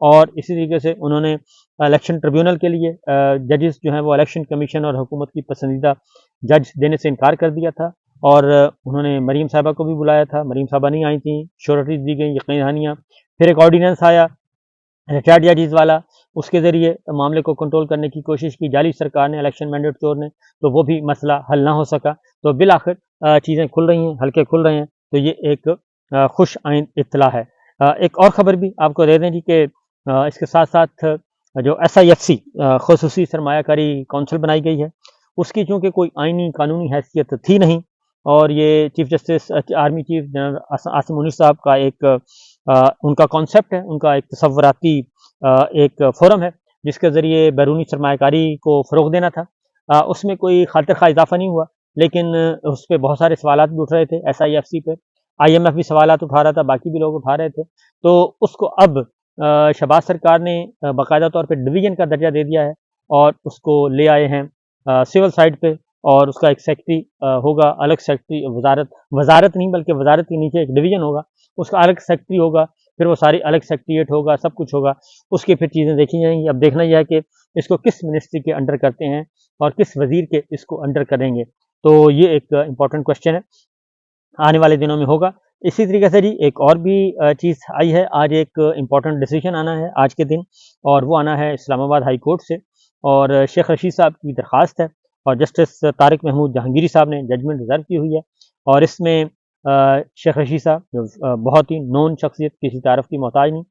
اور اسی طریقے سے انہوں نے الیکشن ٹریبیونل کے لیے ججز جو ہیں وہ الیکشن کمیشن اور حکومت کی پسندیدہ جج دینے سے انکار کر دیا تھا، اور انہوں نے مریم صاحبہ کو بھی بلایا تھا، مریم صاحبہ نہیں آئی تھیں، شیورٹیز دی گئیں، یقین دہانیاں، پھر ایک آرڈیننس آیا ریٹائرڈ ججز والا، اس کے ذریعے معاملے کو کنٹرول کرنے کی کوشش کی جعلی سرکار نے، الیکشن مینڈیٹ چور نے، تو وہ بھی مسئلہ حل نہ ہو سکا، تو بالآخر چیزیں کھل رہی ہیں، حلقے کھل رہے ہیں، تو یہ ایک خوش آئند اطلاع ہے۔ ایک اور خبر بھی آپ کو دے دیں جی کہ اس کے ساتھ ساتھ جو SIFC خصوصی سرمایہ کاری کونسل بنائی گئی ہے، اس کی چونکہ کوئی آئینی قانونی حیثیت تھی نہیں، اور یہ chief justice army chief general Asim Munir صاحب کا ایک ان کا کانسیپٹ ہے، ان کا ایک تصوراتی ایک فورم ہے جس کے ذریعے بیرونی سرمایہ کاری کو فروغ دینا تھا۔ اس میں کوئی خاطر خواہ اضافہ نہیں ہوا، لیکن اس پہ بہت سارے سوالات بھی اٹھ رہے تھے، SIFC پہ IMF بھی سوالات اٹھا رہا تھا، باقی بھی لوگ اٹھا رہے تھے، تو اس کو اب شہباز سرکار نے باقاعدہ طور پہ ڈویژن کا درجہ دے دیا ہے، اور اس کو لے آئے ہیں سول سائڈ پہ، اور اس کا ایک سیکٹری ہوگا، الگ سیکٹری، وزارت نہیں بلکہ وزارت کے نیچے ایک ڈویژن ہوگا، اس کا الگ سیکٹری ہوگا، پھر وہ ساری الگ سیکٹریٹ ہوگا، سب کچھ ہوگا، اس کی پھر چیزیں دیکھی جائیں گی۔ اب دیکھنا یہ ہے کہ اس کو کس منسٹری کے انڈر کرتے ہیں اور کس وزیر کے اس کو انڈر کریں گے، تو یہ ایک امپورٹنٹ کوشچن ہے، آنے والے دنوں میں ہوگا۔ اسی طریقے سے جی ایک اور بھی چیز آئی ہے، آج ایک امپورٹنٹ ڈیسیجن آنا ہے آج کے دن، اور وہ آنا ہے اسلام آباد ہائی کورٹ سے، اور شیخ رشید صاحب کی درخواست ہے، اور جسٹس طارق محمود جہانگیری صاحب نے ججمنٹ ریزرو کی ہوئی ہے، اور اس میں شیخ رشید صاحب جو بہت ہی نون شخصیت، کسی تعارف کی محتاج نہیں،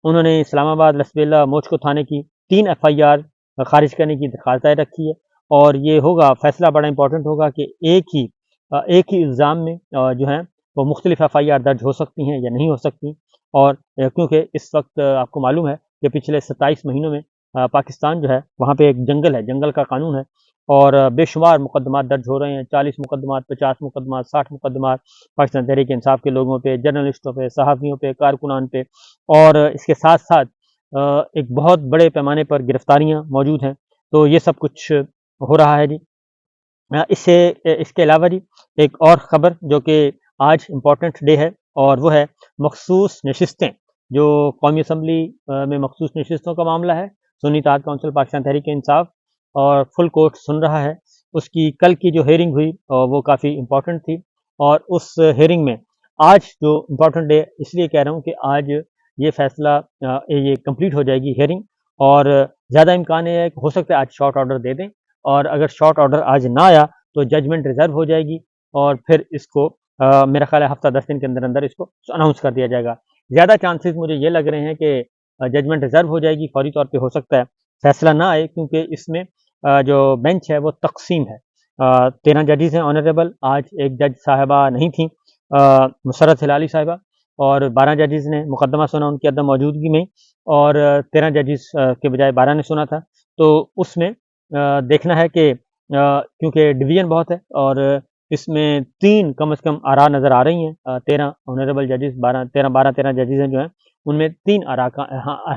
انہوں نے اسلام آباد لسبیلا موچکو تھانے کی 3 FIR خارج کرنے کی درخواست دائر رکھی ہے، اور یہ ہوگا فیصلہ بڑا امپورٹنٹ ہوگا کہ ایک ہی الزام میں جو ہیں وہ مختلف FIR درج ہو سکتی ہیں یا نہیں ہو سکتی، اور کیونکہ اس وقت آپ کو معلوم ہے کہ پچھلے 27 مہینوں میں پاکستان جو ہے وہاں پہ ایک جنگل ہے، جنگل کا قانون ہے، اور بے شمار مقدمات درج ہو رہے ہیں، 40 مقدمات، 50 مقدمات، 60 مقدمات پاکستان تحریک انصاف کے لوگوں پہ، جرنلسٹوں پہ، صحافیوں پہ، کارکنان پہ، اور اس کے ساتھ ساتھ ایک بہت بڑے پیمانے پر گرفتاریاں موجود ہیں، تو یہ سب کچھ ہو رہا ہے جی۔ اس کے علاوہ جی ایک اور خبر جو کہ آج امپورٹنٹ ڈے ہے، اور وہ ہے مخصوص نشستیں، جو قومی اسمبلی میں مخصوص نشستوں کا معاملہ ہے، سنی اتحاد کونسل پاکستان تحریک انصاف اور فل کورٹ سن رہا ہے، اس کی کل کی جو ہیئرنگ ہوئی وہ کافی امپورٹنٹ تھی، اور اس ہیئرنگ میں آج جو امپورٹنٹ ڈے اس لیے کہہ رہا ہوں کہ آج یہ فیصلہ یہ کمپلیٹ ہو جائے گی ہیئرنگ، اور زیادہ امکان یہ ہے کہ ہو سکتا ہے آج شارٹ آرڈر دے دیں، اور اگر شارٹ آرڈر آج نہ آیا تو ججمنٹ ریزرو ہو جائے گی، اور پھر اس کو میرا خیال ہے ہفتہ 10 دن کے اندر اندر اس کو اناؤنس کر دیا جائے گا۔ زیادہ چانسز مجھے یہ لگ رہے ہیں کہ ججمنٹ ریزرو ہو جائے گی، فوری طور پہ ہو سکتا ہے فیصلہ نہ آئے، کیونکہ اس میں جو بینچ ہے وہ تقسیم ہے، 13 ججز ہیں آنریبل، آج ایک جج صاحبہ نہیں تھیں مسرت ہلالی صاحبہ، اور 12 ججز نے مقدمہ سنا ان کی عدم موجودگی میں، اور 13 ججز کے بجائے 12 نے سنا تھا، تو اس میں دیکھنا ہے کہ کیونکہ ڈویژن بہت ہے، اور اس میں 3 کم از کم آراء نظر آ رہی ہیں، 13 آنریبل ججز، 13 ججز ہیں جو ہیں ان میں 3 آراء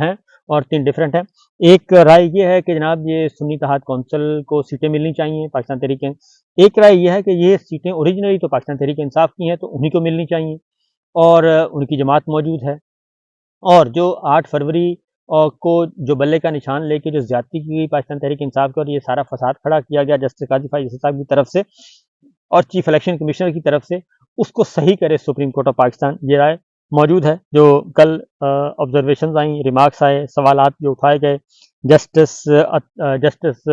ہیں اور 3 ڈفرینٹ ہیں۔ ایک رائے یہ ہے کہ جناب یہ سنی اتحاد کونسل کو سیٹیں ملنی چاہیے پاکستان تحریک، ایک رائے یہ ہے کہ یہ سیٹیں اوریجنلی تو پاکستان تحریک انصاف کی ہیں تو انہی کو ملنی چاہیے، اور ان کی جماعت موجود ہے، اور جو 8 فروری کو جو بلے کا نشان لے کے جو زیادتی کی گئی پاکستان تحریک انصاف کا، اور یہ سارا فساد کھڑا کیا گیا جسٹس قاضی فائز صاحب کی طرف سے اور چیف الیکشن کمشنر کی طرف سے، اس کو صحیح کرے سپریم کورٹ آف پاکستان، یہ رائے موجود ہے۔ جو کل آبزرویشنز آئیں، ریمارکس آئے، سوالات جو اٹھائے گئے، جسٹس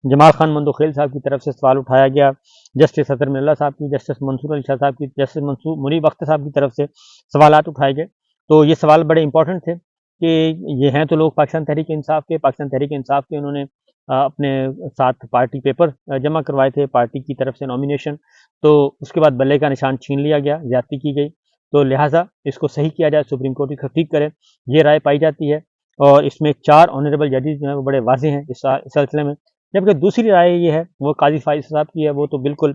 جمال خان مندوخیل صاحب کی طرف سے سوال اٹھایا گیا، جسٹس اطہر من اللہ صاحب کی، جسٹس منصور علی شاہ صاحب کی، جسٹس منیب اختر صاحب کی طرف سے سوالات اٹھائے گئے، تو یہ سوال بڑے امپورٹنٹ تھے کہ یہ ہیں تو لوگ پاکستان تحریک انصاف کے انہوں نے اپنے ساتھ پارٹی پیپر جمع کروائے تھے، پارٹی کی طرف سے نامینیشن، تو اس کے بعد بلے کا نشان چھین لیا گیا، زیادتی کی گئی، تو لہٰذا اس کو صحیح کیا جائے، سپریم کورٹ کی ٹھیک کرے، یہ رائے پائی جاتی ہے، اور اس میں 4 آنریبل ججز جو ہیں وہ بڑے واضح ہیں اس سلسلے میں، جبکہ دوسری رائے یہ ہے وہ قاضی فائز صاحب کی ہے، وہ تو بالکل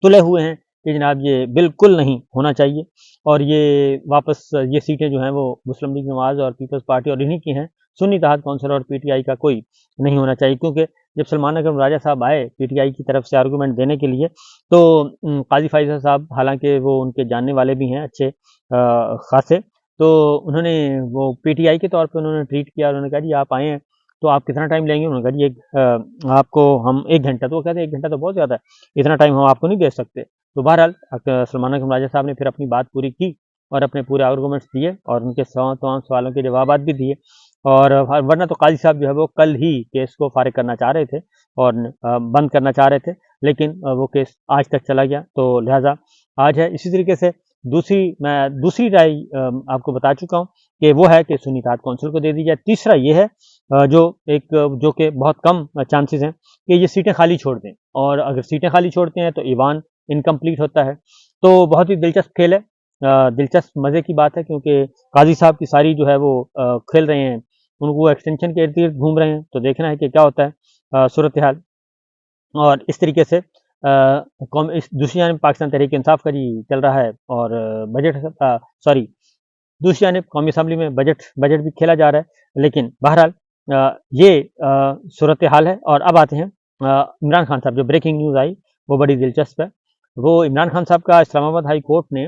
تلے ہوئے ہیں کہ جناب یہ بالکل نہیں ہونا چاہیے، اور یہ واپس یہ سیٹیں جو ہیں وہ مسلم لیگ نواز اور پیپلز پارٹی اور انہی کی ہیں، سنی اتحاد کونسل اور PTI کا کوئی نہیں ہونا چاہیے، کیونکہ جب سلمان اکرم راجہ صاحب آئے PTI کی طرف سے آرگومنٹ دینے کے لیے، تو قاضی فائز صاحب حالانکہ وہ ان کے جاننے والے بھی ہیں اچھے خاصے، تو انہوں نے وہ پی ٹی آئی کے طور پہ انہوں نے ٹریٹ کیا، انہوں نے کہا جی آپ آئے ہیں تو آپ کتنا ٹائم لیں گے؟ انہوں نے کہا جی آپ کو ہم 1 گھنٹہ، تو وہ کہتے ہیں 1 گھنٹہ تو بہت زیادہ ہے، اتنا ٹائم ہم آپ کو نہیں دے سکتے۔ تو بہرحال سلمان اکرم راجہ صاحب نے پھر اپنی بات پوری کی اور اپنے پورے آرگومنٹس دیے اور ان کے تمام سوالوں کے جوابات بھی دیے، اور ورنہ تو قاضی صاحب جو ہے وہ کل ہی کیس کو فارغ کرنا چاہ رہے تھے اور بند کرنا چاہ رہے تھے، لیکن وہ کیس آج تک چلا گیا، تو لہٰذا آج ہے۔ اسی طریقے سے میں دوسری رائے آپ کو بتا چکا ہوں کہ وہ ہے کہ سنی اتحاد کونسل کو دے دی جائے۔ تیسرا یہ ہے جو کہ بہت کم چانسز ہیں کہ یہ سیٹیں خالی چھوڑ دیں، اور اگر سیٹیں خالی چھوڑتے ہیں تو ایوان انکمپلیٹ ہوتا ہے۔ تو بہت ہی دلچسپ کھیل ہے، دلچسپ مزے کی بات ہے، کیونکہ قاضی صاحب کی ساری جو ہے وہ کھیل رہے ہیں، ان کو ایکسٹینشن کے ارد گرد گھوم رہے ہیں، تو دیکھنا ہے کہ کیا ہوتا ہے صورتحال۔ اور اس طریقے سے دوسری جانب پاکستان تحریک انصاف کا جی چل رہا ہے، اور دوسری جانب قومی اسمبلی میں بجٹ بھی کھیلا جا رہا ہے، لیکن بہرحال یہ صورتحال ہے۔ اور اب آتے ہیں عمران خان صاحب، جو بریکنگ نیوز آئی وہ بڑی دلچسپ ہے۔ وہ عمران خان صاحب کا اسلام آباد ہائی کورٹ نے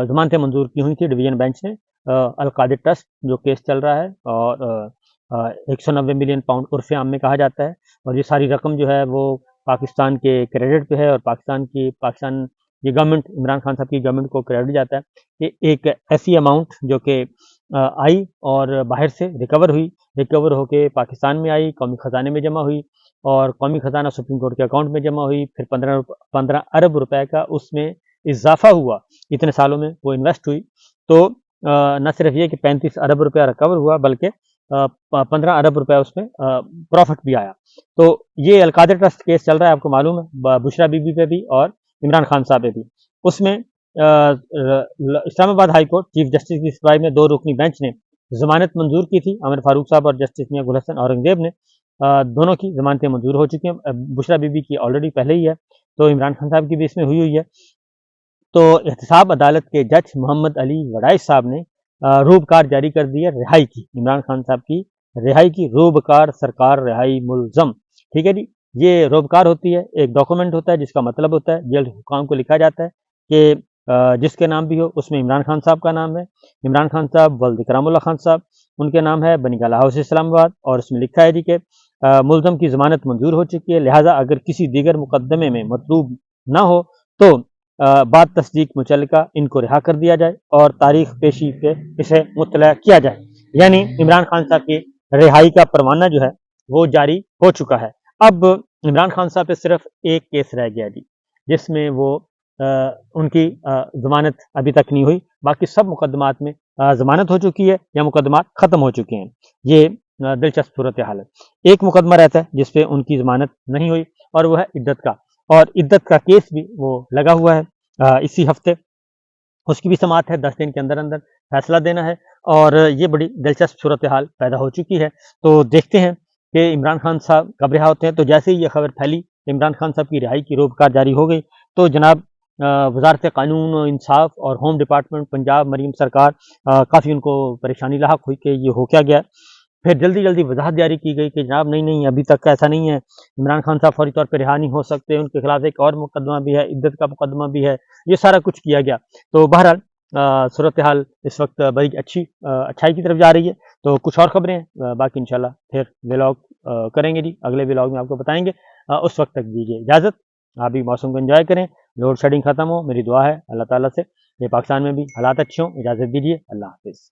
ضمانتیں منظور کی ہوئی تھی ڈویژن بینچ نے القادر ٹرسٹ جو کیس چل رہا ہے، اور 190 ملین پاؤنڈ عرف عام میں کہا جاتا ہے، اور یہ ساری رقم جو ہے وہ پاکستان کے کریڈٹ پہ ہے، اور پاکستان یہ گورنمنٹ، عمران خان صاحب کی گورنمنٹ کو کریڈٹ جاتا ہے کہ ایک ایسی اماؤنٹ جو کہ آئی اور باہر سے ریکور ہو کے پاکستان میں آئی، قومی خزانے میں جمع ہوئی، اور قومی خزانہ سپریم کورٹ کے اکاؤنٹ میں جمع ہوئی، پھر 15 ارب روپے کا اس میں اضافہ ہوا، اتنے سالوں میں وہ انویسٹ ہوئی۔ تو نہ صرف یہ کہ 35 ارب روپیہ ریکور ہوا، بلکہ 15 ارب روپے اس میں پروفٹ بھی آیا۔ تو یہ القادر ٹرسٹ کیس چل رہا ہے، آپ کو معلوم ہے، بشرا بی بی پہ بھی اور عمران خان صاحب پہ بھی۔ اس میں اسلام آباد ہائی کورٹ چیف جسٹس کی سربراہی میں 2 رکنی بینچ نے ضمانت منظور کی تھی، عامر فاروق صاحب اور جسٹس میاں گل حسن اورنگزیب نے، دونوں کی ضمانتیں منظور ہو چکی ہیں۔ بشرا بی بی کی آلریڈی پہلے ہی ہے، تو عمران خان صاحب کی بھی اس میں ہوئی ہے۔ تو احتساب عدالت کے جج محمد علی وڈائچ صاحب نے روبکار جاری کر دی ہے رہائی کی، عمران خان صاحب کی رہائی کی، روبکار سرکار رہائی ملزم، ٹھیک ہے جی۔ یہ روبکار ہوتی ہے، ایک ڈاکومنٹ ہوتا ہے جس کا مطلب ہوتا ہے، جیل حکام کو لکھا جاتا ہے کہ جس کے نام بھی ہو، اس میں عمران خان صاحب کا نام ہے، عمران خان صاحب ولد اکرام اللہ خان صاحب، ان کے نام ہے، بنی گالہ ہاؤس اسلام آباد، اور اس میں لکھا ہے جی کہ ملزم کی ضمانت منظور ہو چکی ہے، لہٰذا اگر کسی دیگر مقدمے میں مطلوب نہ ہو تو بعد تصدیق متعلقہ ان کو رہا کر دیا جائے اور تاریخ پیشی پہ اسے مطلع کیا جائے۔ یعنی عمران خان صاحب کی رہائی کا پروانہ جو ہے وہ جاری ہو چکا ہے۔ اب عمران خان صاحب پہ صرف ایک کیس رہ گیا جی، جس میں وہ ان کی ضمانت ابھی تک نہیں ہوئی، باقی سب مقدمات میں ضمانت ہو چکی ہے یا مقدمات ختم ہو چکے ہیں۔ یہ دلچسپ صورتحال ہے۔ ایک مقدمہ رہتا ہے جس پہ ان کی ضمانت نہیں ہوئی، اور وہ ہے عدت کا، اور عدت کا کیس بھی وہ لگا ہوا ہے اسی ہفتے، اس کی بھی سماعت ہے، 10 دن کے اندر اندر فیصلہ دینا ہے، اور یہ بڑی دلچسپ صورتحال پیدا ہو چکی ہے۔ تو دیکھتے ہیں کہ عمران خان صاحب کب رہا ہوتے ہیں۔ تو جیسے ہی یہ خبر پھیلی کہ عمران خان صاحب کی رہائی کی روبکار جاری ہو گئی، تو جناب وزارت قانون و انصاف اور ہوم ڈپارٹمنٹ پنجاب مریم سرکار کافی ان کو پریشانی لاحق ہوئی کہ یہ ہو کیا گیا۔ پھر جلدی وضاحت جاری کی گئی کہ جناب نہیں ابھی تک ایسا نہیں ہے، عمران خان صاحب فوری طور پہ رہا نہیں ہو سکتے، ان کے خلاف ایک اور مقدمہ بھی ہے، عدت کا مقدمہ بھی ہے، یہ سارا کچھ کیا گیا۔ تو بہرحال صورتحال اس وقت بڑی اچھائی کی طرف جا رہی ہے۔ تو کچھ اور خبریں ہیں، باقی انشاءاللہ پھر ولاگ کریں گے جی، اگلے ولاگ میں آپ کو بتائیں گے۔ اس وقت تک دیجیے اجازت، آپ بھی موسم کو انجوائے کریں، لوڈ شیڈنگ ختم ہو، میری دعا ہے اللہ تعالیٰ سے کہ پاکستان میں بھی حالات اچھے ہوں۔ اجازت دیجیے، اللہ حافظ۔